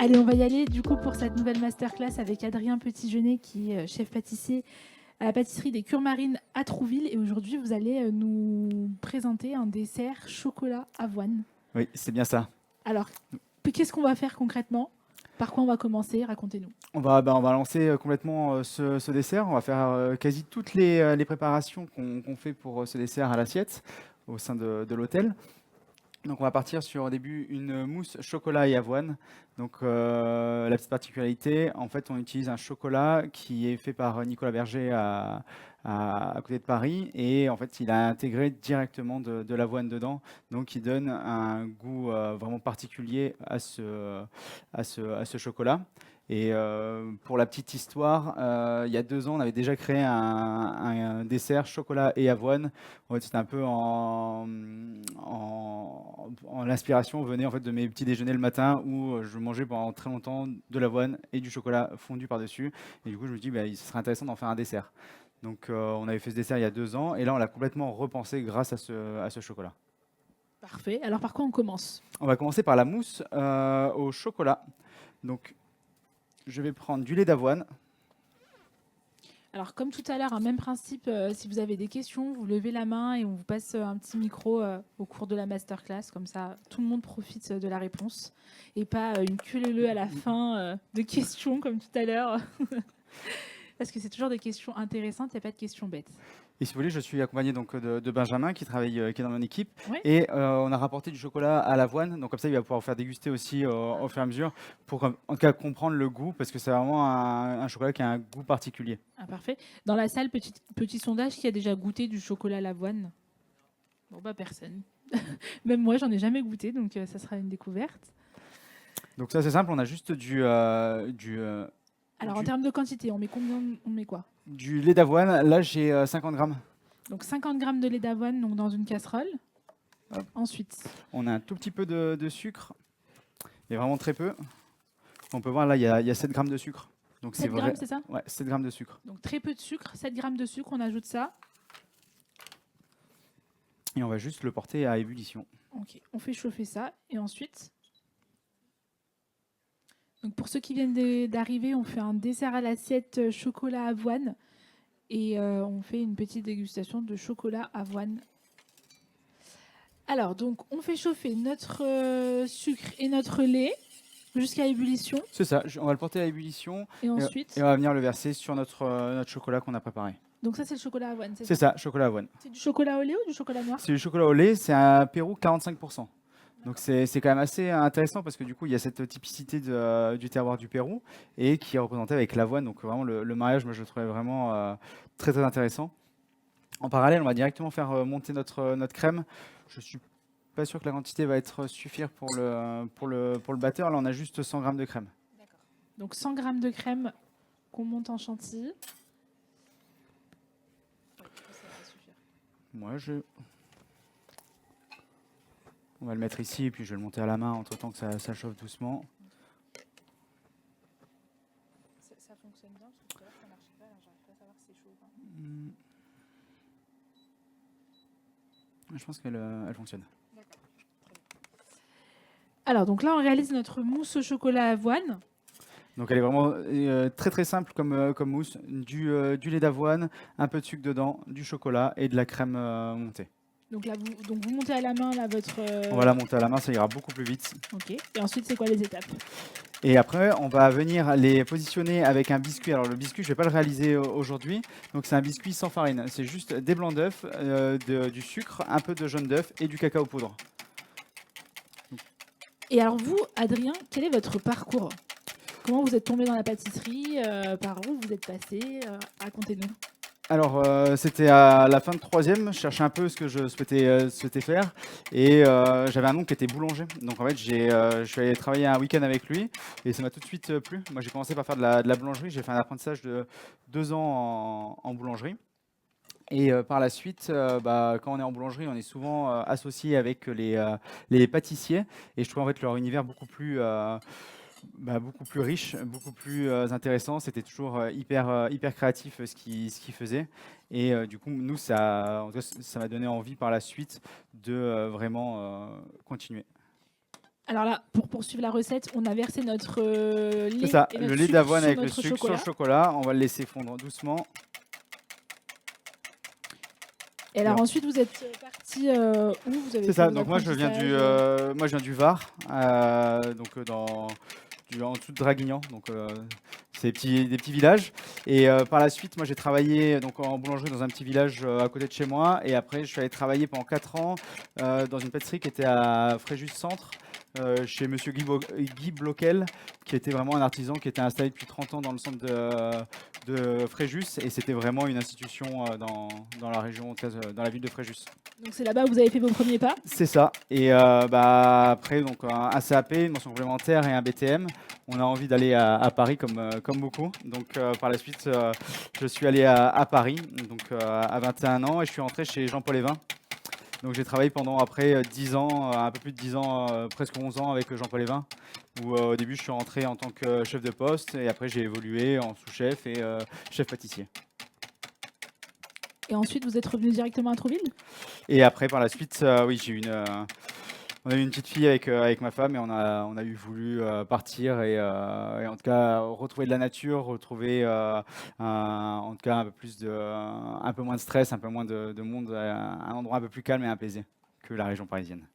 Allez, on va y aller du coup pour cette nouvelle masterclass avec Adrien Petitgenet qui est chef pâtissier à la pâtisserie des Cures Marines à Trouville. Et aujourd'hui, vous allez nous présenter un dessert chocolat avoine. Oui, c'est bien ça. Alors, qu'est-ce qu'on va faire concrètement? Par quoi on va commencer? Racontez-nous. On va lancer complètement ce dessert. On va faire quasi toutes les préparations qu'on fait pour ce dessert à l'assiette au sein de l'hôtel. Donc on va partir sur au début une mousse chocolat et avoine. Donc la petite particularité, en fait, on utilise un chocolat qui est fait par Nicolas Berger à côté de Paris, et en fait, il a intégré directement de l'avoine dedans, donc il donne un goût vraiment particulier à ce chocolat. Et pour la petite histoire, il y a 2 ans, on avait déjà créé un dessert chocolat et avoine. En fait, c'était un peu l'inspiration venait en fait de mes petits déjeuners le matin où je mangeais pendant très longtemps de l'avoine et du chocolat fondu par-dessus. Et du coup, je me dis, bah, ce serait intéressant d'en faire un dessert. Donc, on avait fait ce dessert il y a 2 ans et là, on l'a complètement repensé grâce à ce chocolat. Parfait. Alors, par quoi on commence? On va commencer par la mousse au chocolat. Donc, je vais prendre du lait d'avoine. Alors, comme tout à l'heure, un même principe, si vous avez des questions, vous levez la main et on vous passe un petit micro au cours de la masterclass. Comme ça, tout le monde profite de la réponse et pas une queue-leu à la fin de questions comme tout à l'heure. Parce que c'est toujours des questions intéressantes, il n'y a pas de questions bêtes. Et si vous voulez, je suis accompagné donc de Benjamin qui travaille, qui est dans mon équipe. Ouais. Et on a rapporté du chocolat à l'avoine. Donc comme ça, il va pouvoir faire déguster aussi au fur et à mesure pour en tout cas comprendre le goût parce que c'est vraiment un chocolat qui a un goût particulier. Ah, parfait. Dans la salle, petit sondage, qui a déjà goûté du chocolat à l'avoine? Bon, bah personne. Même moi, j'en ai jamais goûté, donc ça sera une découverte. Donc ça, c'est simple. On a juste Alors, en du, termes de quantité, on met combien? On met quoi? du lait d'avoine. Là, j'ai 50 grammes. Donc 50 grammes de lait d'avoine donc dans une casserole. Hop. Ensuite, On a un tout petit peu de sucre. Il y a vraiment très peu. On peut voir là, il y a 7 grammes de sucre. Donc c'est 7 vrai. grammes, c'est ça? Ouais, 7 grammes de sucre. Donc très peu de sucre, 7 grammes de sucre, on ajoute ça. Et on va juste le porter à ébullition. Ok, on fait chauffer ça. Et ensuite, donc pour ceux qui viennent d'arriver, on fait un dessert à l'assiette chocolat avoine. Et on fait une petite dégustation de chocolat avoine. Alors, donc, on fait chauffer notre sucre et notre lait jusqu'à ébullition. C'est ça, on va le porter à ébullition Et et ensuite, on va venir le verser sur notre chocolat qu'on a préparé. donc ça, c'est le chocolat avoine, c'est C'est ça? ça, chocolat avoine. C'est du chocolat au lait ou du chocolat noir? C'est du chocolat au lait, c'est un Pérou 45%. Donc c'est quand même assez intéressant parce que du coup il y a cette typicité du terroir du Pérou et qui est représentée avec l'avoine. Donc vraiment le mariage, moi je le trouvais vraiment très très intéressant. En parallèle, on va directement faire monter notre crème. Je suis pas sûr que la quantité va être suffire pour le batteur. Là on a juste 100 grammes de crème. Donc 100 grammes de crème qu'on monte en chantilly. Ouais, ça va suffire. On va le mettre ici et puis je vais le monter à la main entre temps que ça chauffe doucement. Ça fonctionne bien parce que tout à l'heure ça marchait pas, alors j'arrive pas à savoir si c'est chaud ou pas. Je pense qu'elle fonctionne. Alors donc là on réalise notre mousse au chocolat avoine. Donc elle est vraiment très très simple comme mousse. Du lait d'avoine, un peu de sucre dedans, du chocolat et de la crème montée. Donc là vous montez à la main là votre. On va la monter à la main, ça ira beaucoup plus vite. Ok. Et ensuite c'est quoi les étapes? Et après, on va venir les positionner avec un biscuit. Alors le biscuit, je ne vais pas le réaliser aujourd'hui. Donc c'est un biscuit sans farine. C'est juste des blancs d'œufs, du sucre, un peu de jaune d'œuf et du cacao poudre. Et alors vous, Adrien, quel est votre parcours? Comment vous êtes tombé dans la pâtisserie? Par où vous êtes passé? Racontez-nous. Alors, c'était à la fin de troisième, je cherchais un peu ce que je souhaitais faire et j'avais un oncle qui était boulanger. Donc en fait, je suis allé travailler un week-end avec lui et ça m'a tout de suite plu. Moi, j'ai commencé par faire de la boulangerie. J'ai fait un apprentissage de 2 ans en boulangerie. Et par la suite, quand on est en boulangerie, on est souvent associé avec les pâtissiers et je trouve en fait leur univers beaucoup plus riche, beaucoup plus intéressant. C'était toujours hyper créatif ce qu'ils faisaient. Et du coup, nous, en tout cas, ça m'a donné envie par la suite de vraiment continuer. Alors là, pour poursuivre la recette, on a versé notre C'est lait ça, et le notre lait sucre d'avoine sur avec le notre sucre sur le chocolat. chocolat. On va le laisser fondre doucement. Et alors ensuite, vous êtes parti où vous avez C'est fait ça, vos donc moi je viens apprentissages moi je viens du Var, en dessous de Draguignan, donc c'est des petits villages. Et par la suite, moi j'ai travaillé donc en boulangerie dans un petit village à côté de chez moi. Et après, je suis allé travailler pendant 4 ans dans une pâtisserie qui était à Fréjus Centre, chez Monsieur Guy Bloquel, qui était vraiment un artisan qui était installé depuis 30 ans dans le centre de Fréjus. Et c'était vraiment une institution dans la région, en tout cas, dans la ville de Fréjus. Donc c'est là-bas où vous avez fait vos premiers pas. C'est ça. Et après, donc, un CAP, une mention complémentaire et un BTM. On a envie d'aller à Paris comme beaucoup. Donc par la suite, je suis allé à Paris donc, à 21 ans et je suis rentré chez Jean-Paul Evin. Donc j'ai travaillé pendant après 10 ans, un peu plus de 10 ans, presque 11 ans avec Jean-Paul Evin. Où au début, je suis rentré en tant que chef de poste et après, j'ai évolué en sous-chef et chef pâtissier. Et ensuite, vous êtes revenu directement à Trouville. Et après, par la suite, oui, on a eu une petite fille avec ma femme et on a voulu partir et en tout cas retrouver de la nature, retrouver en tout cas un peu moins de stress, un peu moins de monde, un endroit un peu plus calme et apaisé que la région parisienne.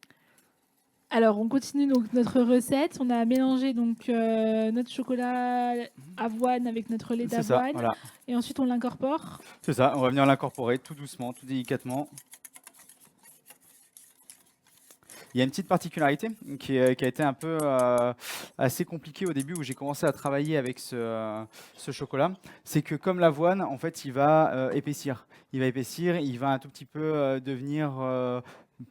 Alors, on continue donc notre recette. On a mélangé donc notre chocolat avoine avec notre lait C'est ça, d'avoine. voilà. Et ensuite, on l'incorpore. C'est ça, on va venir l'incorporer tout doucement, tout délicatement. Il y a une petite particularité qui a été un peu assez compliquée au début où j'ai commencé à travailler avec ce chocolat. C'est que comme l'avoine, en fait, il va épaissir. Il va épaissir, il va un tout petit peu devenir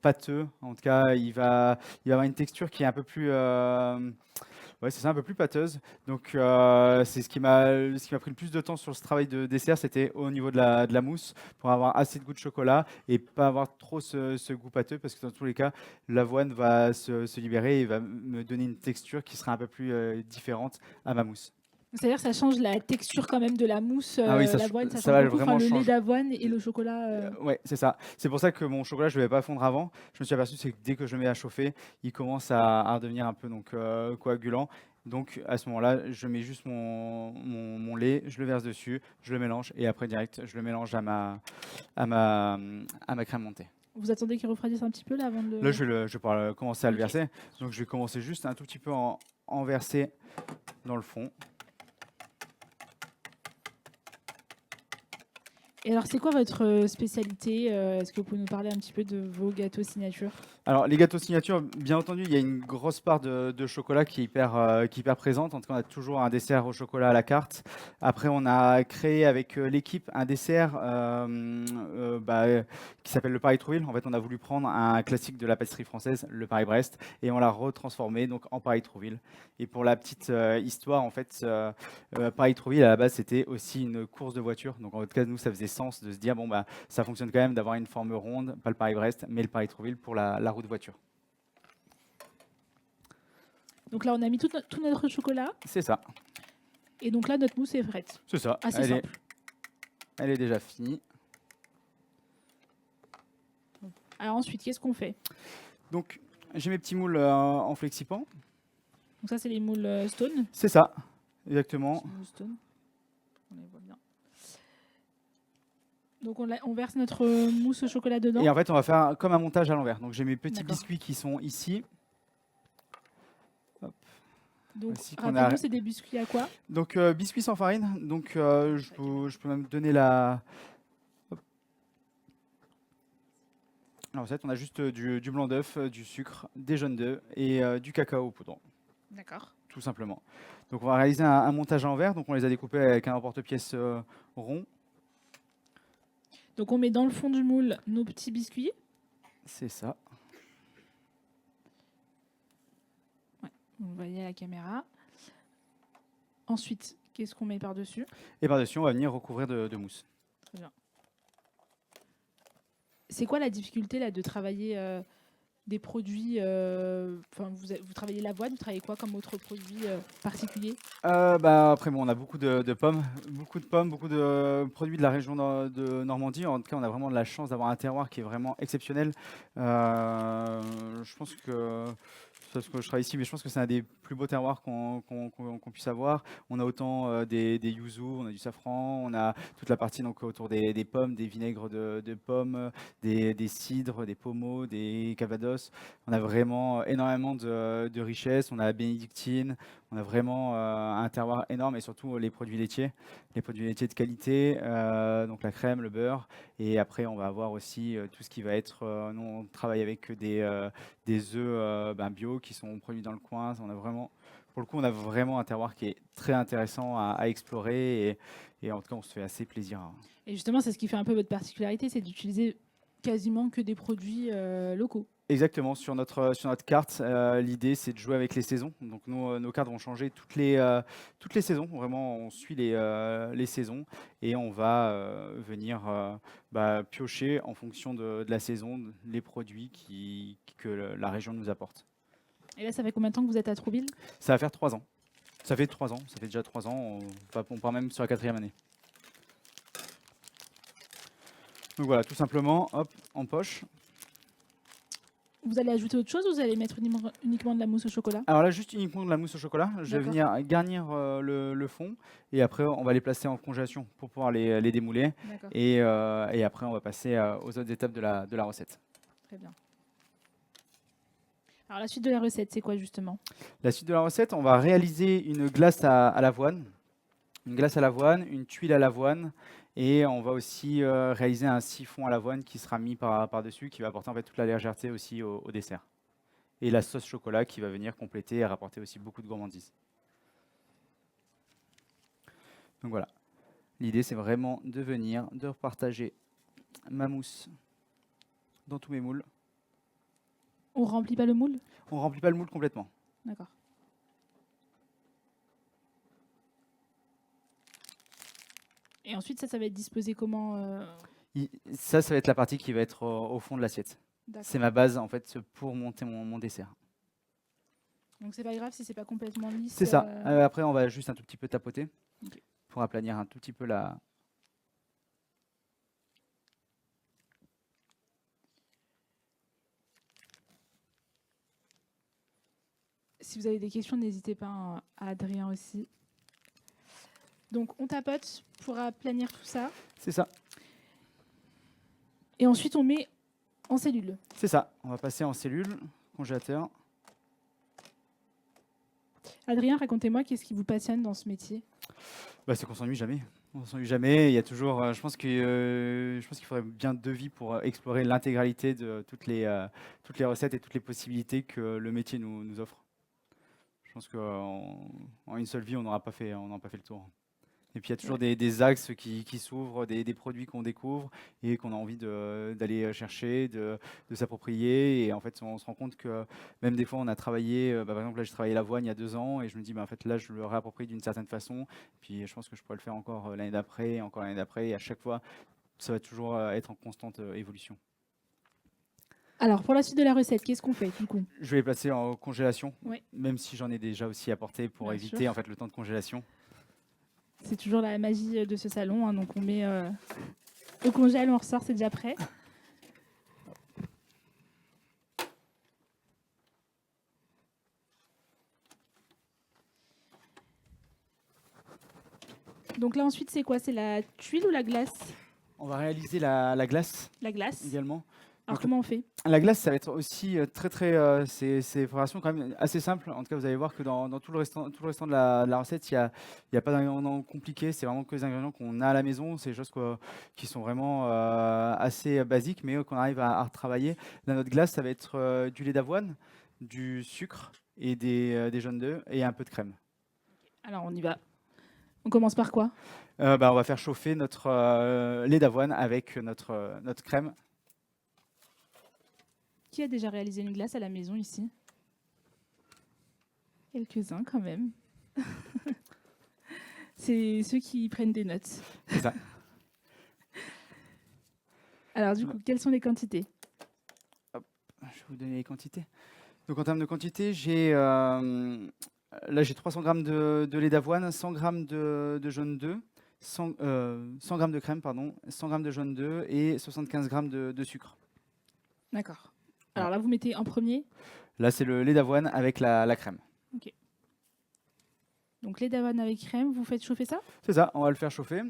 pâteux. En tout cas, il va avoir une texture qui est un peu plus... ouais, c'est ça, un peu plus pâteuse. Donc, c'est ce qui m'a pris le plus de temps sur ce travail de dessert, c'était au niveau de la mousse, pour avoir assez de goût de chocolat et pas avoir trop ce goût pâteux, parce que dans tous les cas, l'avoine va se libérer et va me donner une texture qui sera un peu plus différente à ma mousse. C'est-à-dire que ça change la texture quand même de la mousse. Ah oui, L'avoine, ça ça change va beaucoup. Enfin, vraiment le lait changer. d'avoine et le chocolat. Ouais, c'est ça. C'est pour ça que mon chocolat, je ne le vais pas fondre avant. Je me suis aperçu c'est que dès que je le mets à chauffer, il commence à redevenir un peu donc, coagulant. Donc à ce moment-là, je mets juste mon lait, je le verse dessus, je le mélange et après direct, je le mélange à ma crème montée. Vous attendez qu'il refroidisse un petit peu là avant de le... Là, je vais pouvoir commencer à le Ok. verser. Donc je vais commencer juste un tout petit peu en verser dans le fond. Et alors, c'est quoi votre spécialité? Est-ce que vous pouvez nous parler un petit peu de vos gâteaux signature? Alors, les gâteaux signature, bien entendu, il y a une grosse part de chocolat qui est hyper présente. En tout cas, on a toujours un dessert au chocolat à la carte. Après, on a créé avec l'équipe un dessert qui s'appelle le Paris-Trouville. En fait, on a voulu prendre un classique de la pâtisserie française, le Paris-Brest, et on l'a retransformé donc, en Paris-Trouville. Et pour la petite histoire, en fait, Paris-Trouville, à la base, c'était aussi une course de voiture. Donc, en tout cas, nous, ça faisait sens de se dire, bon, bah, ça fonctionne quand même d'avoir une forme ronde, pas le Paris-Brest, mais le Paris-Trouville pour la roue de voiture. Donc là, on a mis tout notre chocolat. C'est ça, Et donc là, notre mousse est prête. c'est ça. Assez simple. Elle est déjà finie. Alors ensuite, qu'est-ce qu'on fait? Donc, j'ai mes petits moules en flexipan. Donc ça, c'est les moules Stone. C'est ça, exactement. Moules Stone. On les voit bien. Donc on verse notre mousse au chocolat dedans. Et en fait, on va faire comme un montage à l'envers. Donc, j'ai mes petits D'accord. biscuits qui sont ici. Donc Voici qu'on rappelez-nous, a- c'est des biscuits à quoi? Donc, biscuits sans farine. Donc, je peux même donner la... Hop. Alors, en fait, on a juste du blanc d'œuf, du sucre, des jaunes d'œufs et du cacao au poudre. D'accord. Tout simplement. Donc on va réaliser un montage à l'envers. Donc on les a découpés avec un emporte-pièce rond. Donc on met dans le fond du moule nos petits biscuits. C'est ça. Vous voyez à la caméra. Ensuite, qu'est-ce qu'on met par-dessus? Et par-dessus, on va venir recouvrir de mousse. C'est quoi la difficulté là de travailler des produits vous travaillez l'avoine, vous travaillez quoi comme autre produit particulier? Après, bon, on a beaucoup de pommes, beaucoup de produits de la région de Normandie. En tout cas, on a vraiment de la chance d'avoir un terroir qui est vraiment exceptionnel. Je pense que parce que je travaille ici, mais je pense que c'est un des plus beaux terroirs qu'on puisse avoir. On a autant des yuzu, on a du safran, on a toute la partie donc, autour des pommes, des vinaigres de pommes, des cidres, des pommeaux, des calvados. On a vraiment énormément de richesses. On a la bénédictine, on a vraiment un terroir énorme et surtout les produits laitiers de qualité, donc la crème, le beurre. Et après, on va avoir aussi tout ce qui va être, nous on travaille avec des œufs bio qui sont produits dans le coin. On a vraiment, pour le coup, on a vraiment un terroir qui est très intéressant à explorer et en tout cas, on se fait assez plaisir, hein. Et justement, c'est ce qui fait un peu votre particularité, c'est d'utiliser quasiment que des produits locaux. Exactement, sur notre carte, l'idée c'est de jouer avec les saisons. Donc nos cartes vont changer toutes les saisons. Vraiment, on suit les saisons et on va venir piocher en fonction de la saison les produits que la région nous apporte. Et là, ça fait combien de temps que vous êtes à Trouville? Ça va faire 3 ans. Ça fait 3 ans, ça fait déjà 3 ans. On part même sur la 4e année. Donc voilà, tout simplement, hop, en poche. Vous allez ajouter autre chose ou vous allez mettre uniquement de la mousse au chocolat? Alors là, juste uniquement de la mousse au chocolat. Je vais venir garnir le fond et après, on va les placer en congélation pour pouvoir les démouler. Et après, on va passer aux autres étapes de la recette. Très bien. Alors la suite de la recette, c'est quoi justement? La suite de la recette, on va réaliser une glace à l'avoine. Une glace à l'avoine, une tuile à l'avoine et on va aussi réaliser un siphon à l'avoine qui sera mis par-dessus, qui va apporter en fait toute la légèreté aussi au dessert. Et la sauce chocolat qui va venir compléter et rapporter aussi beaucoup de gourmandise. Donc voilà, l'idée c'est vraiment de repartager ma mousse dans tous mes moules. On remplit pas le moule? On ne remplit pas le moule complètement. D'accord. Et ensuite, ça va être disposé comment Ça va être la partie qui va être au fond de l'assiette. C'est ma base en fait pour monter mon dessert. Donc c'est pas grave si c'est pas complètement lisse. C'est ça. Après, on va juste un tout petit peu tapoter pour aplanir un tout petit peu la. Si vous avez des questions, n'hésitez pas à Adrien aussi. Donc on tapote pour aplanir tout ça. C'est ça. Et ensuite on met en cellule. C'est ça. On va passer en cellule, congélateur. Adrien, racontez-moi, qu'est-ce qui vous passionne dans ce métier? C'est qu'on s'ennuie jamais. On s'ennuie jamais. Il y a toujours. Je pense qu'il faudrait bien 2 vies pour explorer l'intégralité de toutes les recettes et toutes les possibilités que le métier nous offre. Je pense qu'en une seule vie, on n'aura pas fait le tour. Et puis il y a toujours des axes qui s'ouvrent, des produits qu'on découvre et qu'on a envie d'aller chercher, de s'approprier. Et en fait, on se rend compte que même des fois, on a travaillé, par exemple, là, j'ai travaillé l'avoine il y a 2 ans et je me dis, en fait, là, je le réapproprie d'une certaine façon. Puis je pense que je pourrais le faire encore l'année d'après, encore l'année d'après. Et à chaque fois, ça va toujours être en constante évolution. Alors, pour la suite de la recette, qu'est-ce qu'on fait du coup? Je vais les placer en congélation, Oui. même si j'en ai déjà aussi apporté pour éviter en fait, le temps de congélation. C'est toujours la magie de ce salon, hein, donc on met au congèle, on ressort, c'est déjà prêt. Donc là ensuite c'est quoi? C'est la tuile ou la glace? On va réaliser la glace. La glace Également. Alors comment on fait? La glace, ça va être aussi c'est une préparation quand même assez simple. En tout cas, vous allez voir que dans tout le restant de la recette, il y a pas d'ingrédients compliqués. C'est vraiment que les ingrédients qu'on a à la maison. C'est des choses qui sont vraiment assez basiques, mais qu'on arrive à retravailler. Là, notre glace, ça va être du lait d'avoine, du sucre et des jaunes d'œufs et un peu de crème. Alors on y va. On commence par quoi? On va faire chauffer notre lait d'avoine avec notre crème. Qui a déjà réalisé une glace à la maison ici? Quelques-uns quand même. C'est ceux qui prennent des notes. C'est ça. Alors du coup, quelles sont les quantités? Hop, je vais vous donner les quantités. Donc en termes de quantité, là j'ai 300 g de lait d'avoine, 100 g de jaune d'œuf, 100 g de crème, pardon, 100 g de jaune d'œuf et 75 g de sucre. D'accord. Alors là, vous mettez en premier? Là, c'est le lait d'avoine avec la crème. Donc lait d'avoine avec crème, vous faites chauffer ça C'est ça, on va le faire chauffer.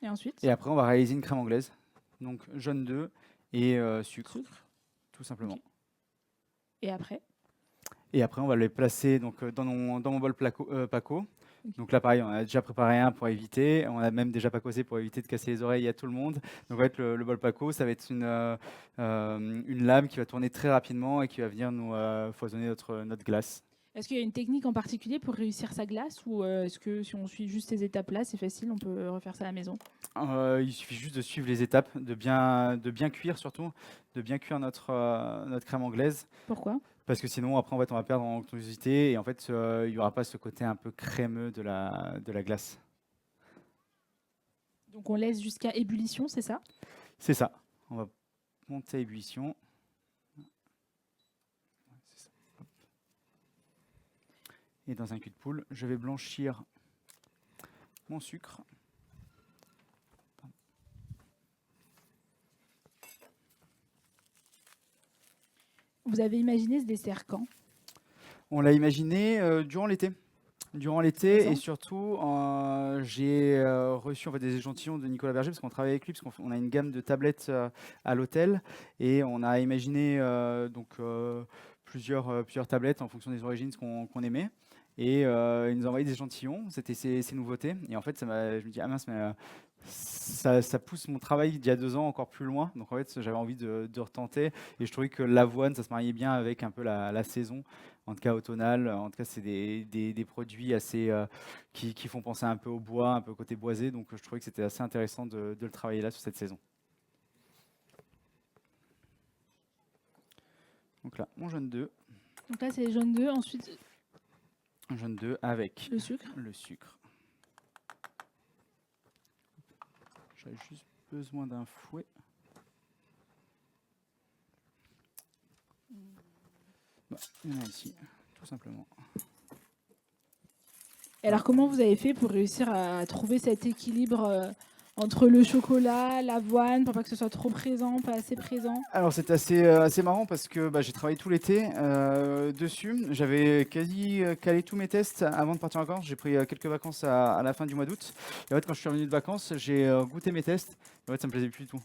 et ensuite Et après, on va réaliser une crème anglaise. Donc, jaune d'œuf et sucre, sucre. tout simplement. Ok. Et après Et après, on va les placer donc, dans mon bol Paco. Ok. Donc là, pareil, on a déjà préparé un pour éviter. On a même déjà pacosé pour éviter de casser les oreilles à tout le monde. Donc, va être le bol Paco, ça va être une lame qui va tourner très rapidement et qui va venir nous foisonner notre glace. Est-ce qu'il y a une technique en particulier pour réussir sa glace ou est-ce que si on suit juste ces étapes-là, c'est facile, on peut refaire ça à la maison? Il suffit juste de suivre les étapes, de bien cuire surtout, de bien cuire notre crème anglaise. Pourquoi? Parce que sinon, après, en fait, on va perdre en onctuosité et en fait, il n'y aura pas ce côté un peu crémeux de la glace. Donc on laisse jusqu'à ébullition, c'est ça? C'est ça. On va monter à ébullition. C'est ça. Hop. Et dans un cul de poule, je vais blanchir mon sucre. Vous avez imaginé ce dessert quand? On l'a imaginé durant l'été. Durant l'été et Intéressant. surtout, j'ai reçu en fait, des échantillons de Nicolas Berger parce qu'on travaille avec lui, parce qu'on a une gamme de tablettes à l'hôtel et on a imaginé plusieurs tablettes en fonction des origines qu'on aimait. Et il nous a envoyé des échantillons, c'était ses nouveautés. Et en fait, je me dis, ah mince, mais ça pousse mon travail d'il y a 2 ans encore plus loin. Donc en fait, j'avais envie de retenter. Et je trouvais que l'avoine, ça se mariait bien avec un peu la saison, en tout cas automnale. En tout cas, c'est des produits assez qui font penser un peu au bois, un peu au côté boisé. Donc je trouvais que c'était assez intéressant de le travailler là sur cette saison. Donc là, mon jaune d'œuf. Donc là, c'est les jaunes d'œufs, ensuite Un jaune d'œuf avec le sucre. le sucre. J'avais juste besoin d'un fouet. Bah, il y en a ici, tout simplement. Et alors, comment vous avez fait pour réussir à trouver cet équilibre entre le chocolat, l'avoine, pour pas que ce soit trop présent, pas assez présent? Alors c'est assez marrant parce que j'ai travaillé tout l'été dessus. J'avais quasi calé tous mes tests avant de partir en vacances. J'ai pris quelques vacances à la fin du mois d'août. Et en fait, quand je suis revenu de vacances, j'ai goûté mes tests. Et en fait, ça me plaisait plus du tout.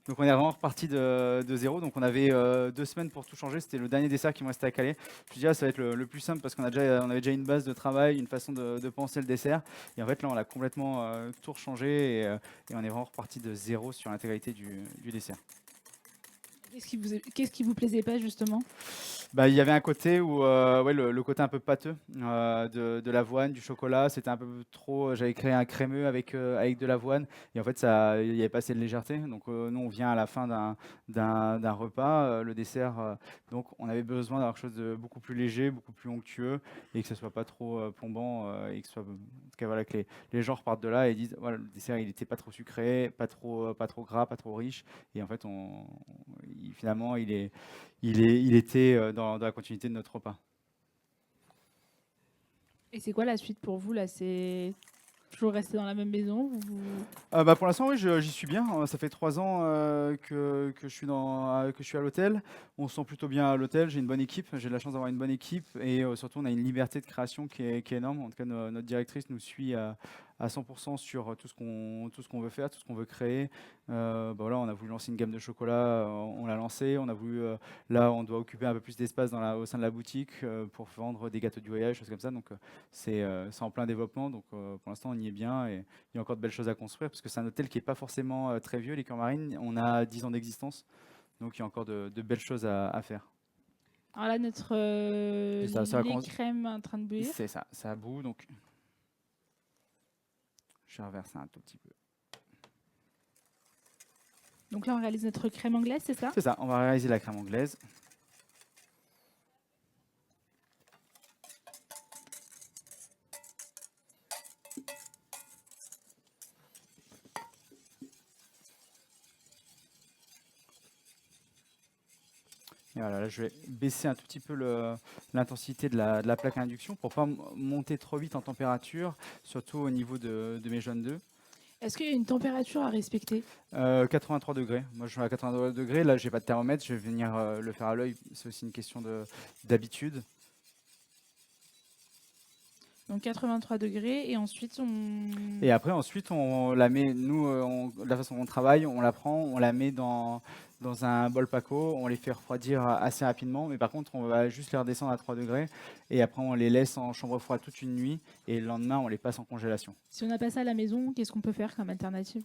Donc on est vraiment reparti de zéro. Donc on avait 2 semaines pour tout changer. C'était le dernier dessert qui me restait à caler. Je me suis dit, ça va être le plus simple parce on avait déjà une base de travail, une façon de penser le dessert. Et en fait, là, on a complètement tout rechangé et on est vraiment reparti de zéro sur l'intégralité du dessert. Qu'est-ce qui vous plaisait pas, justement? Il y avait un côté où le côté un peu pâteux de l'avoine, du chocolat, c'était un peu trop. J'avais créé un crémeux avec de l'avoine et en fait il n'y avait pas assez de légèreté. Donc nous on vient à la fin d'un repas, le dessert. Donc on avait besoin d'avoir quelque chose de beaucoup plus léger, beaucoup plus onctueux et que ça soit pas trop plombant et que ce soit, en tout cas, voilà, que les gens repartent de là et disent voilà, le dessert il n'était pas trop sucré, pas trop gras, pas trop riche et en fait finalement il était dans la continuité de notre repas. Et c'est quoi la suite pour vous, là? C'est toujours rester dans la même maison? Pour l'instant, oui, j'y suis bien. Ça fait 3 ans que je suis que je suis à l'hôtel. On se sent plutôt bien à l'hôtel. J'ai une bonne équipe. J'ai de la chance d'avoir une bonne équipe. Et surtout, on a une liberté de création qui est énorme. En tout cas, notre directrice nous suit à 100% sur tout ce qu'on veut faire, tout ce qu'on veut créer. Voilà, on a voulu lancer une gamme de chocolat. On l'a lancé. On a voulu, là, on doit occuper un peu plus d'espace au sein de la boutique pour vendre des gâteaux du voyage, choses comme ça. Donc, c'est en plein développement. Donc, pour l'instant, on y est bien. Et il y a encore de belles choses à construire parce que c'est un hôtel qui n'est pas forcément très vieux, l'Écure Marine. On a 10 ans d'existence, donc il y a encore de belles choses à faire. Alors là, notre lait crème en train de bouillir. C'est ça, ça bout, donc je vais reverser un tout petit peu. Donc là, on réalise notre crème anglaise, c'est ça? C'est ça, on va réaliser la crème anglaise. Et voilà, là, je vais baisser un tout petit peu l'intensité de la plaque à induction pour ne pas monter trop vite en température, surtout au niveau de mes jaunes d'œufs. Est-ce qu'il y a une température à respecter? 83 degrés. Moi, je suis à 83 degrés. Là, j'ai pas de thermomètre. Je vais venir le faire à l'œil. C'est aussi une question d'habitude. Donc 83 degrés et ensuite Et après, ensuite, on la met, nous, la façon dont on travaille, on la prend, on la met dans un bol Paco, on les fait refroidir assez rapidement, mais par contre, on va juste les redescendre à 3 degrés, et après, on les laisse en chambre froide toute une nuit, et le lendemain, on les passe en congélation. Si on n'a pas ça à la maison, qu'est-ce qu'on peut faire comme alternative?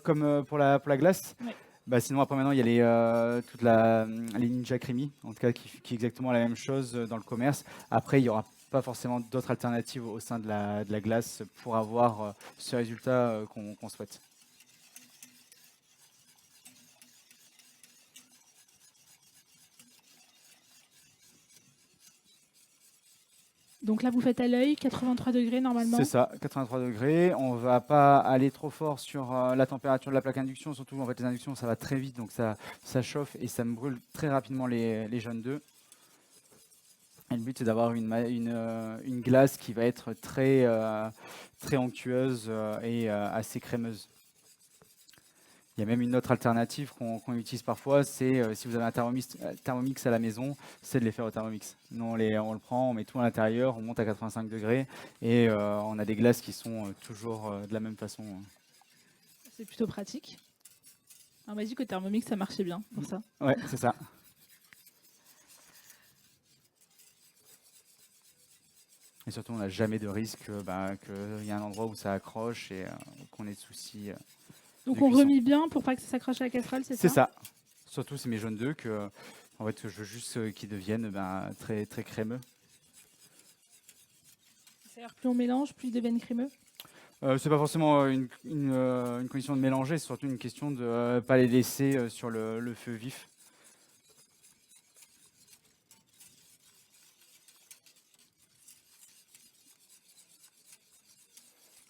Comme pour la glace, Ouais. bah, sinon, après, maintenant, il y a les Ninja Creamy, en tout cas, qui est exactement la même chose dans le commerce. Après, il y aura pas forcément d'autres alternatives au sein de la glace pour avoir ce résultat qu'on souhaite. Donc là, vous faites à l'œil, 83 degrés normalement. C'est ça, 83 degrés. On va pas aller trop fort sur la température de la plaque induction, surtout en fait les inductions ça va très vite, donc ça chauffe et ça me brûle très rapidement les jaunes d'œufs. Et le but c'est d'avoir une glace qui va être très onctueuse et assez crémeuse. Il y a même une autre alternative qu'on utilise parfois, c'est si vous avez un Thermomix à la maison, c'est de les faire au Thermomix. Nous, on le prend, on met tout à l'intérieur, on monte à 85 degrés et on a des glaces qui sont toujours de la même façon. C'est plutôt pratique. On m'a dit que Thermomix, ça marchait bien pour ça. Ouais, c'est ça. Et surtout, on n'a jamais de risque qu'il y a un endroit où ça accroche et qu'on ait de soucis. Donc de on cuisson. remet bien pour pas que ça s'accroche à la casserole, c'est ça? C'est ça. Surtout, c'est mes jaunes d'œufs que je veux juste qu'ils deviennent très, très crémeux. C'est-à-dire plus on mélange, plus ils deviennent crémeux? C'est pas forcément une condition de mélanger, c'est surtout une question de ne pas les laisser sur le feu vif.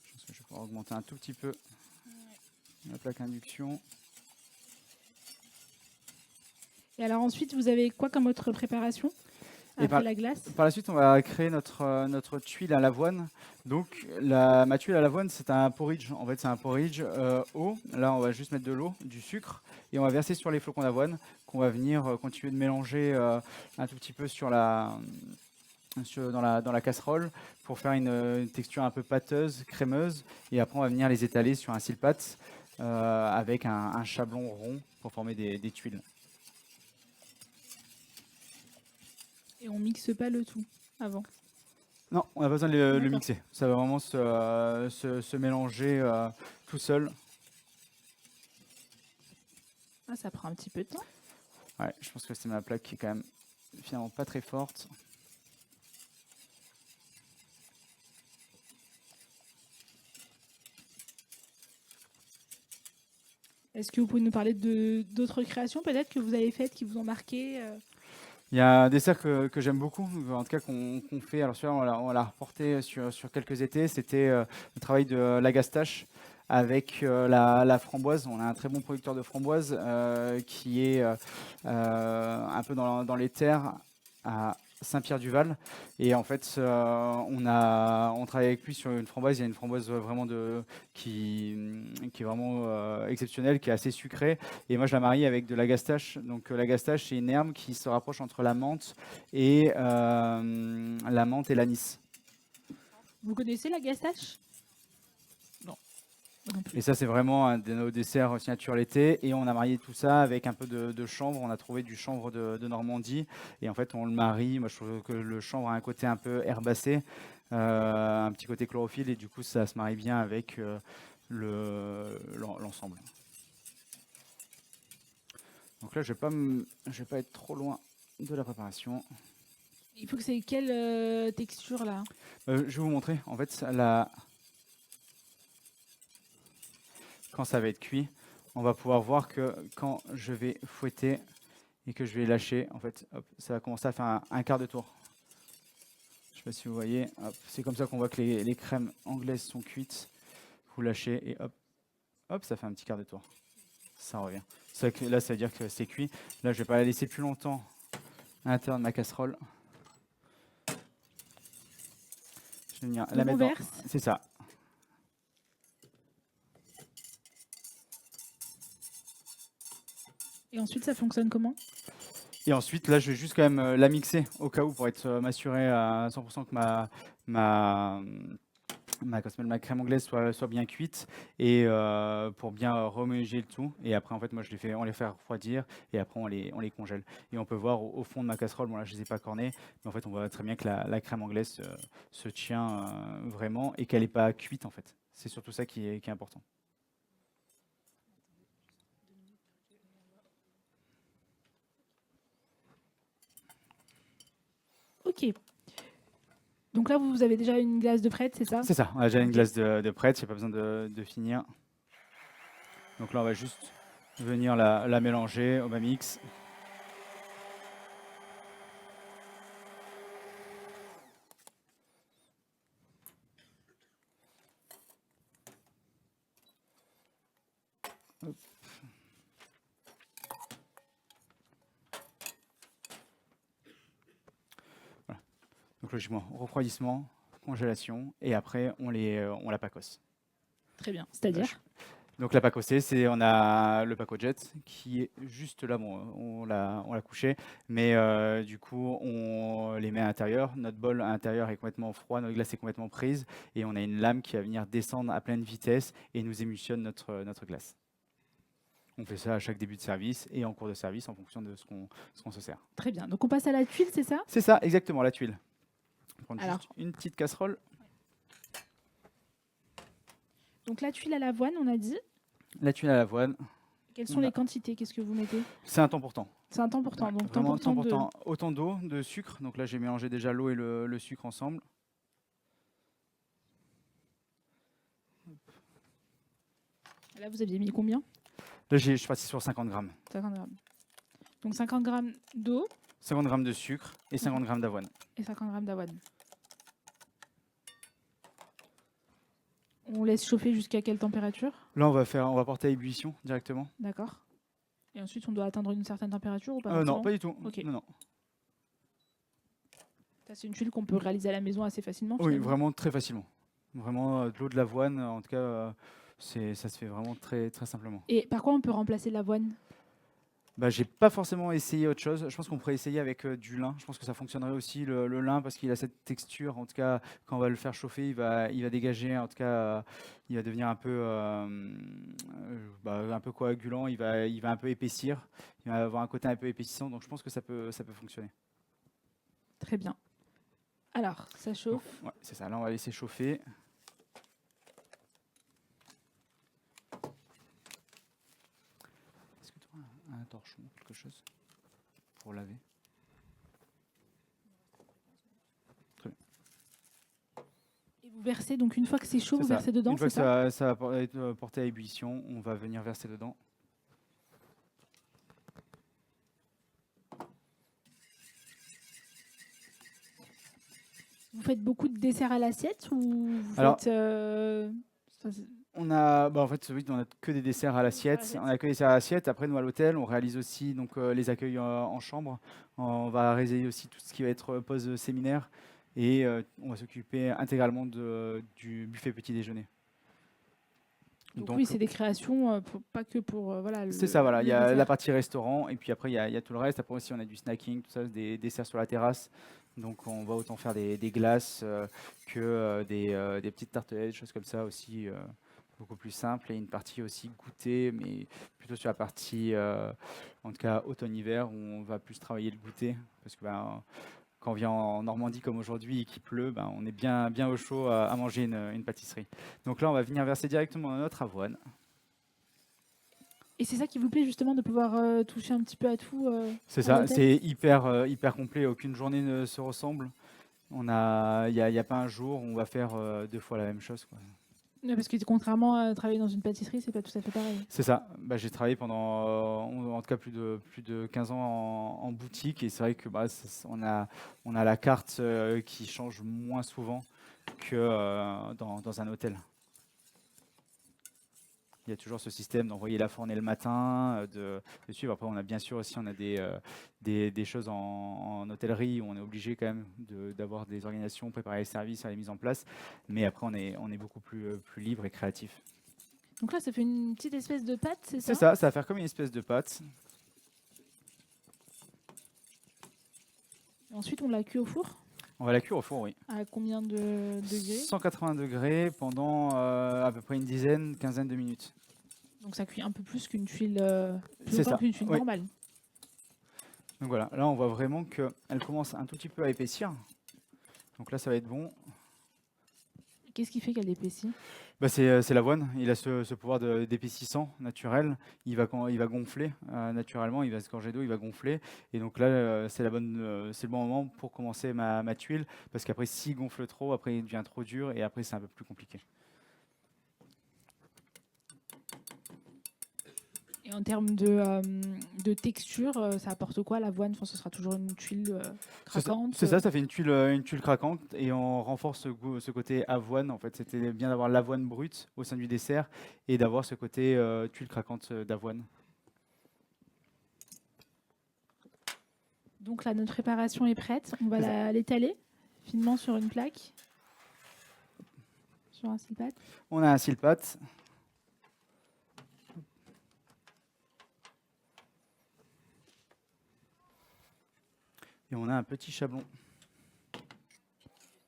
Je pense que je vais pouvoir augmenter un tout petit peu la plaque induction. Et alors ensuite, vous avez quoi comme autre préparation après la glace? Par la suite, on va créer notre tuile à l'avoine. Donc, ma tuile à l'avoine, c'est un porridge. En fait, c'est un porridge eau. Là, on va juste mettre de l'eau, du sucre, et on va verser sur les flocons d'avoine qu'on va venir continuer de mélanger un tout petit peu dans la casserole pour faire une texture un peu pâteuse, crémeuse. Et après, on va venir les étaler sur un silpat avec un chablon rond pour former des tuiles. Et on mixe pas le tout avant? Non, on n'a pas besoin de le D'accord. mixer. Ça va vraiment se mélanger tout seul. Ah, ça prend un petit peu de temps. Ouais, je pense que c'est ma plaque qui est quand même finalement pas très forte. Est-ce que vous pouvez nous parler d'autres créations peut-être que vous avez faites qui vous ont marqué? Il y a un dessert que j'aime beaucoup, en tout cas qu'on fait. Alors celui-là, on l'a reporté sur quelques étés. C'était le travail de l'agastache avec la framboise. On a un très bon producteur de framboise qui est un peu dans les terres à Saint-Pierre-du-Val. Et en fait, on travaille avec lui sur une framboise. Il y a une framboise vraiment qui est vraiment exceptionnelle, qui est assez sucrée. Et moi, je la marie avec de l'agastache. Donc, l'agastache, c'est une herbe qui se rapproche entre la menthe et l'anis. Vous connaissez la gastache? Non, moi non plus. Et ça, c'est vraiment un de nos desserts signature l'été. Et on a marié tout ça avec un peu de chanvre. On a trouvé du chanvre de Normandie. Et en fait, on le marie. Moi, je trouve que le chanvre a un côté un peu herbacé, un petit côté chlorophylle. Et du coup, ça se marie bien avec l'ensemble. Donc là, je vais pas être trop loin de la préparation. Il faut que c'est quelle texture là? Je vais vous montrer. En fait, quand ça va être cuit, on va pouvoir voir que quand je vais fouetter et que je vais lâcher, en fait, hop, ça va commencer à faire un quart de tour. Je ne sais pas si vous voyez. C'est comme ça qu'on voit que les crèmes anglaises sont cuites. Vous lâchez et hop, ça fait un petit quart de tour. Ça revient. Là, ça veut dire que c'est cuit. Là, je ne vais pas la laisser plus longtemps à l'intérieur de ma casserole. Je vais venir la mettre dans... C'est ça. Et ensuite, ça fonctionne comment? Et ensuite, là, je vais juste quand même la mixer au cas où pour être m'assurer à 100% que ma, comment ça s'appelle, ma crème anglaise soit bien cuite et pour bien homogénéiser le tout. Et après, en fait, moi, on les fait refroidir et après, on les congèle. Et on peut voir au fond de ma casserole, bon là, je les ai pas cornés, mais en fait, on voit très bien que la crème anglaise se tient vraiment et qu'elle n'est pas cuite, en fait. C'est surtout ça qui est important. Ok. Donc là, vous avez déjà une glace de prête, c'est ça? C'est ça, on a déjà une Ok. glace de prête, il n'y a pas besoin de finir. Donc là, on va juste venir la mélanger au mix. Hop. Voilà. Donc logiquement, refroidissement, congélation, et après on la pacosse. Très bien. C'est-à-dire? Donc la pacossée, on a le Paco Jet qui est juste là, bon, on l'a couché, mais du coup on les met à l'intérieur. Notre bol à l'intérieur est complètement froid, notre glace est complètement prise, et on a une lame qui va venir descendre à pleine vitesse et nous émulsionne notre glace. On fait ça à chaque début de service et en cours de service en fonction de ce qu'on se sert. Très bien. Donc on passe à la tuile, c'est ça? C'est ça, exactement, la tuile. On va prendre Alors. juste une petite casserole. Donc la tuile à l'avoine, on a dit. La tuile à l'avoine, Quelles sont les quantités? Qu'est-ce que vous mettez? c'est un temps pour temps. C'est un temps pour temps. Ouais, Donc temps vraiment pour temps de... autant d'eau, de sucre. Donc là, j'ai mélangé déjà l'eau et le sucre ensemble. Là, vous aviez mis combien? Là, je suis parti sur 50 grammes. 50 grammes. Donc 50 grammes d'eau 50 grammes de sucre et 50 grammes d'avoine. et 50 grammes d'avoine. On laisse chauffer jusqu'à quelle température? Là, on va porter à ébullition directement. D'accord. Et ensuite, on doit atteindre une certaine température ou pas Non, forcément? pas du tout. Ok. Non, non. Ça, c'est une tuile qu'on peut réaliser à la maison assez facilement. Oui, Finalement. vraiment très facilement. Vraiment, de l'eau de l'avoine, en tout cas, ça se fait vraiment très, très simplement. Et par quoi on peut remplacer l'avoine? Bah, j'ai pas forcément essayé autre chose. Je pense qu'on pourrait essayer avec du lin. Je pense que ça fonctionnerait aussi le lin parce qu'il a cette texture. En tout cas, quand on va le faire chauffer, il va dégager. En tout cas, il va devenir un peu coagulant. Il va un peu épaissir. Il va avoir un côté un peu épaississant. Donc, je pense que ça peut fonctionner. Très bien. Alors, ça chauffe. Donc, ouais, c'est ça. Là, on va laisser chauffer. Est-ce que tu auras un torchon, quelque chose pour laver? Et vous versez, donc une fois que c'est chaud, C'est vous ça. versez dedans, Une fois c'est que ça? ça va être porté à ébullition, on va venir verser dedans. Vous faites beaucoup de desserts à l'assiette ou vous Alors, faites... on a, en fait, oui, on a que des desserts à l'assiette. On a que des desserts à l'assiette. Après, nous, à l'hôtel, on réalise aussi donc, les accueils en chambre. On va réaliser aussi tout ce qui va être pause séminaire. Et on va s'occuper intégralement du buffet petit déjeuner. Donc oui, c'est des créations, pas que pour c'est ça, voilà. le Il y a la dessert. partie restaurant et puis après, il y a tout le reste. Après aussi, on a du snacking, tout ça, des desserts sur la terrasse. Donc, on va autant faire des glaces que des petites tartelettes, des choses comme ça aussi, beaucoup plus simples. Et une partie aussi goûter, mais plutôt sur la partie, en tout cas, automne-hiver, où on va plus travailler le goûter. Parce que quand on vient en Normandie comme aujourd'hui et qu'il pleut, on est bien, bien au chaud à manger une pâtisserie. Donc là, on va venir verser directement dans notre avoine. Et c'est ça qui vous plaît justement de pouvoir toucher un petit peu à tout C'est à ça, l'hôtel? c'est hyper complet. Aucune journée ne se ressemble. Il n'y a pas un jour où on va faire 2 fois la même chose, quoi. Ouais, parce que contrairement à travailler dans une pâtisserie, c'est pas tout à fait pareil. C'est ça. J'ai travaillé pendant, en tout cas, plus de 15 ans en boutique. Et c'est vrai que on a la carte qui change moins souvent que dans un hôtel. Il y a toujours ce système d'envoyer la fournée le matin, de suivre. Après, on a bien sûr aussi des choses en hôtellerie où on est obligé quand même d'avoir des organisations, préparer les services, faire les mises en place. Mais après, on est beaucoup plus libre et créatif. Donc là, ça fait une petite espèce de pâte, c'est ça? C'est ça, ça va faire comme une espèce de pâte. Ensuite, on la cuit au four. On va la cuire au four, oui. À combien de degrés? 180 degrés pendant à peu près une dizaine, quinzaine de minutes. Donc ça cuit un peu plus qu'une tuile, plus C'est longtemps ça, qu'une tuile oui. normale. Donc voilà, là on voit vraiment qu'elle commence un tout petit peu à épaissir. Donc là ça va être bon. Qu'est-ce qui fait qu'elle épaissit? Bah, c'est l'avoine, il a ce pouvoir d'épaississant naturel. Il va gonfler naturellement, il va se gorger d'eau, il va gonfler. Et donc là, c'est le bon moment pour commencer ma tuile. Parce qu'après, s'il gonfle trop, après il devient trop dur et après c'est un peu plus compliqué. Et en termes de texture, ça apporte quoi l'avoine? Enfin, ce sera toujours une tuile craquante. C'est ça, ça fait une tuile craquante et on renforce ce côté avoine. En fait, c'était bien d'avoir l'avoine brute au sein du dessert et d'avoir ce côté tuile craquante d'avoine. Donc là, notre préparation est prête. On va C'est ça. l'étaler finement sur une plaque, sur un silpat. On a un silpat. Et on a un petit chablon.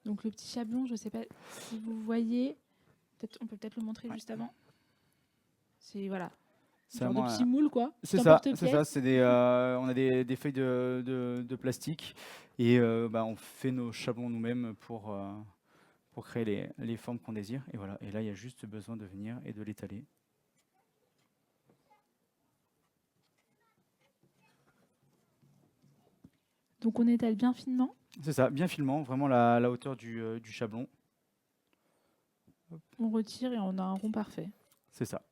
Donc le petit chablon, je ne sais pas si vous voyez, on peut peut-être le montrer juste avant. C'est voilà, C'est genre de vraiment petit moule quoi. C'est petit ça, emporte-pièce. c'est on a des feuilles de plastique et bah, on fait nos chablons nous-mêmes pour créer les formes qu'on désire. Et voilà, et là il y a juste besoin de venir et de l'étaler. Donc on étale bien finement. C'est ça, bien finement, vraiment la hauteur du chablon. On retire et on a un rond parfait. C'est ça.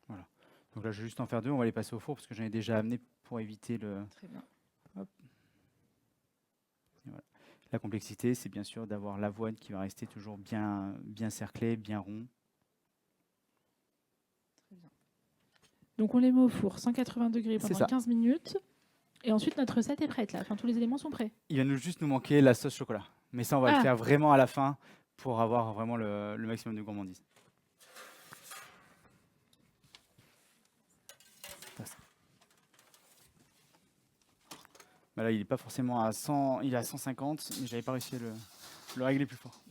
Voilà. Donc là, je vais juste en faire deux. On va les passer au four parce que j'en ai déjà amené pour éviter le. Très bien. Hop. Et voilà. La complexité, c'est bien sûr d'avoir l'avoine qui va rester toujours bien cerclée, bien rond. Très bien. Donc on les met au four, 180 degrés C'est pendant ça. 15 minutes. Et ensuite, notre recette est prête là. Enfin, tous les éléments sont prêts. Il va juste nous manquer la sauce chocolat. Mais ça, on va le faire vraiment à la fin pour avoir vraiment le maximum de gourmandise. Bah là, il n'est pas forcément à 100, il est à 150, mais j'avais pas réussi à le régler plus fort.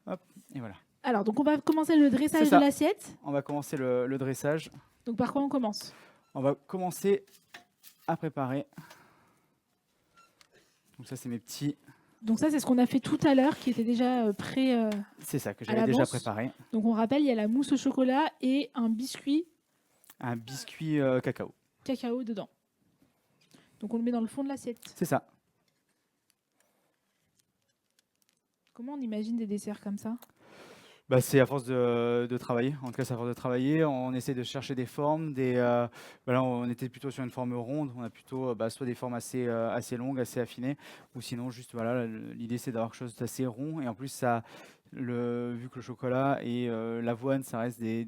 Hop, et voilà. Alors, donc on va commencer le dressage de l'assiette. On va commencer le dressage. Donc par quoi on commence? On va commencer à préparer. Donc ça, c'est mes petits. Donc ça, c'est ce qu'on a fait tout à l'heure, qui était déjà prêt. C'est ça que j'avais déjà préparé. Donc on rappelle, il y a la mousse au chocolat et un biscuit. Un biscuit cacao. Cacao dedans. Donc on le met dans le fond de l'assiette. C'est ça. Comment on imagine des desserts comme ça? Bah, c'est à force de travailler. En tout cas, c'est à force de travailler. On essaie de chercher des formes. Voilà, on était plutôt sur une forme ronde. On a plutôt soit des formes assez longues, assez affinées, ou sinon juste voilà. L'idée c'est d'avoir quelque chose d'assez rond. Et en plus, vu que le chocolat et l'avoine, ça reste des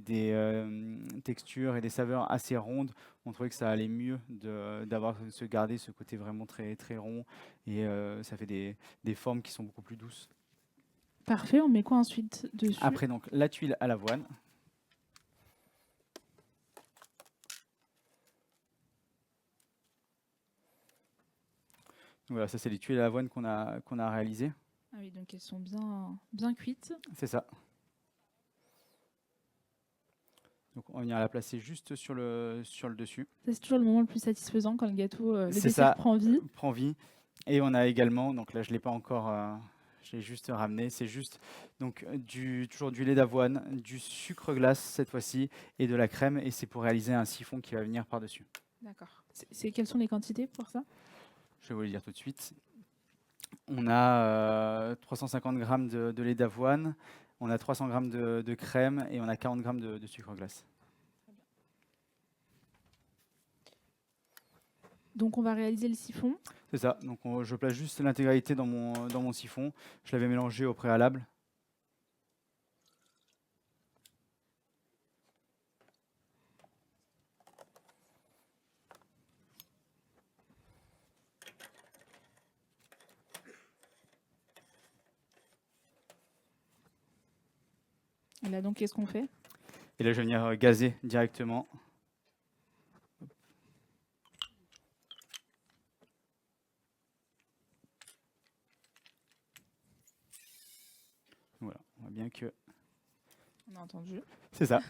textures et des saveurs assez rondes, on trouvait que ça allait mieux de garder ce côté vraiment très très rond. Et ça fait des formes qui sont beaucoup plus douces. Parfait, on met quoi ensuite dessus? Après, donc, la tuile à l'avoine. Voilà, ça c'est les tuiles à l'avoine qu'on a réalisées. Ah oui, donc elles sont bien cuites. C'est ça. Donc on va venir la placer juste sur le dessus. C'est toujours le moment le plus satisfaisant quand le gâteau, le dessert prend vie. Prend vie. Et on a également, donc là je ne l'ai pas encore... je l'ai juste ramené, c'est juste donc toujours du lait d'avoine, du sucre glace cette fois-ci et de la crème, et c'est pour réaliser un siphon qui va venir par-dessus. D'accord. Quelles sont les quantités pour ça? Je vais vous le dire tout de suite. On a 350 g de lait d'avoine, on a 300 g de crème et on a 40 g de sucre glace. Donc on va réaliser le siphon. C'est ça, donc je place juste l'intégralité dans mon siphon. Je l'avais mélangé au préalable. Et là, donc, qu'est-ce qu'on fait? Et là, je vais venir gazer directement. Voilà, on voit bien que On a entendu. c'est ça.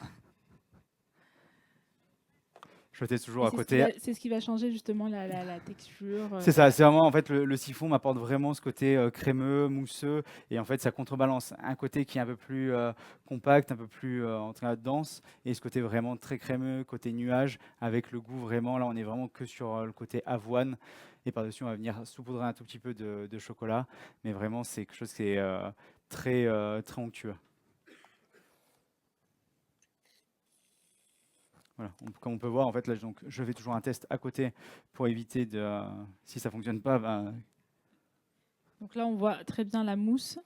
Je teste toujours Et à c'est côté. c'est ce qui va changer justement la texture. C'est ça, c'est vraiment en fait le siphon m'apporte vraiment ce côté crémeux, mousseux, et en fait ça contrebalance un côté qui est un peu plus compact, un peu plus en tout cas dense, et ce côté vraiment très crémeux, côté nuage, avec le goût vraiment, là on est vraiment que sur le côté avoine, et par-dessus on va venir saupoudrer un tout petit peu de chocolat, mais vraiment c'est quelque chose qui est très onctueux. Voilà. Comme on peut voir, en fait, là, donc, je fais toujours un test à côté pour éviter de, si ça fonctionne pas, ben, Donc là, on voit très bien la mousse.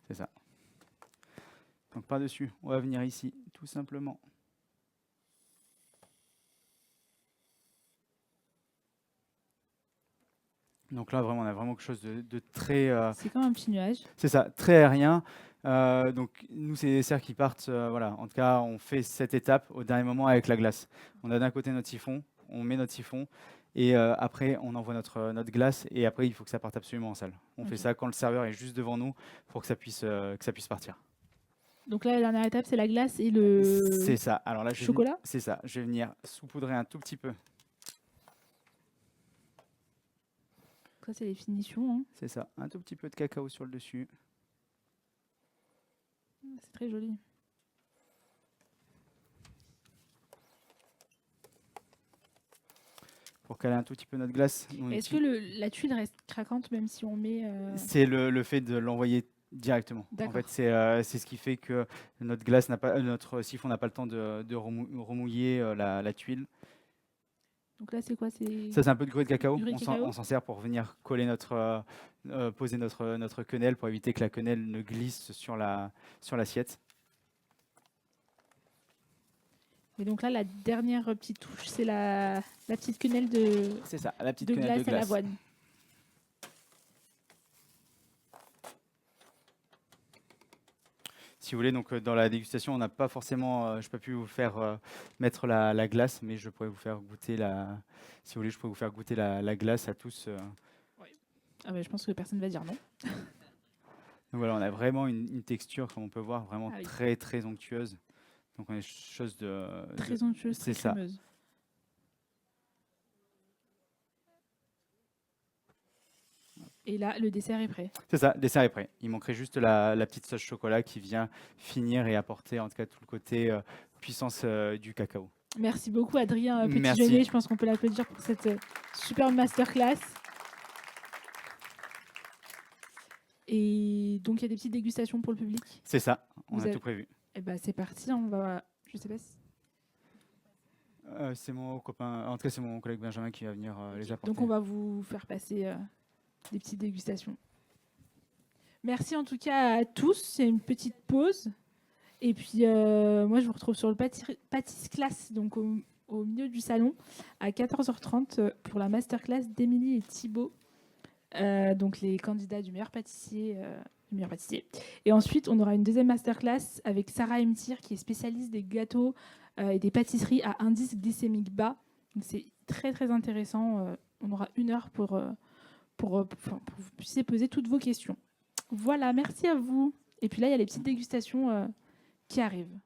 c'est ça. Donc par-dessus, on va venir ici, tout simplement. Donc là, vraiment, on a vraiment quelque chose de très, C'est comme un petit nuage. c'est ça, très aérien. Donc nous, c'est des desserts qui partent, voilà. En tout cas, on fait cette étape au dernier moment avec la glace. On a d'un côté notre siphon, on met notre siphon, et après, on envoie notre glace, et après, il faut que ça parte absolument en salle. On fait Ok. ça quand le serveur est juste devant nous pour que ça puisse partir. Donc là, la dernière étape, c'est la glace et C'est ça. Alors là, chocolat. c'est ça. Je vais venir saupoudrer un tout petit peu. Ça, c'est les finitions. Hein. C'est ça. Un tout petit peu de cacao sur le dessus. C'est très joli. Pour caler un tout petit peu notre glace. Est-ce que la tuile reste craquante même si on met... C'est le fait de l'envoyer directement. En D'accord. fait, c'est ce qui fait que notre glace n'a pas, notre siphon n'a pas le temps de remouiller la tuile. Donc là, c'est quoi? Ça, c'est un peu de gruyère de cacao. Gruyère de cacao. On s'en sert pour venir coller poser notre quenelle pour éviter que la quenelle ne glisse sur l'assiette. Et donc là, la dernière petite touche, c'est la petite quenelle de C'est ça, la petite de quenelle de glace à glace. l'avoine. Si vous voulez, donc dans la dégustation, on n'a pas forcément, je n'ai pas pu vous faire mettre la glace, mais je pourrais vous faire goûter si vous voulez, je pourrais vous faire goûter la glace à tous. Ah bah, je pense que personne ne va dire non. Donc voilà, on a vraiment une texture, comme on peut voir, vraiment Ah oui. très très onctueuse. Donc on a quelque chose de Très onctueuse, très c'est ça. crémeuse. Et là, le dessert est prêt. C'est ça, le dessert est prêt. Il manquerait juste la petite sauce chocolat qui vient finir et apporter en tout cas tout le côté puissance du cacao. Merci beaucoup, Adrien Petit Merci. Jeunet. Je pense qu'on peut l'applaudir pour cette superbe masterclass. Et donc, il y a des petites dégustations pour le public. C'est ça, on Vous a avez- tout prévu. Eh ben, c'est parti. On va... Je sais pas si... C'est mon copain, en tout cas c'est mon collègue Benjamin qui va venir les apporter. Donc, on va vous faire passer des petites dégustations. Merci en tout cas à tous. C'est une petite pause. Et puis, moi, je vous retrouve sur le Pâtis Class, donc au milieu du salon, à 14h30 pour la masterclass d'Émilie et Thibaut, donc les candidats du meilleur pâtissier. Et ensuite, on aura une deuxième masterclass avec Sarah Emtir, qui est spécialiste des gâteaux et des pâtisseries à indice glycémique bas. Donc, c'est très, très intéressant. On aura 1 heure pour que vous puissiez poser toutes vos questions. Voilà, merci à vous. Et puis là, il y a les petites dégustations qui arrivent.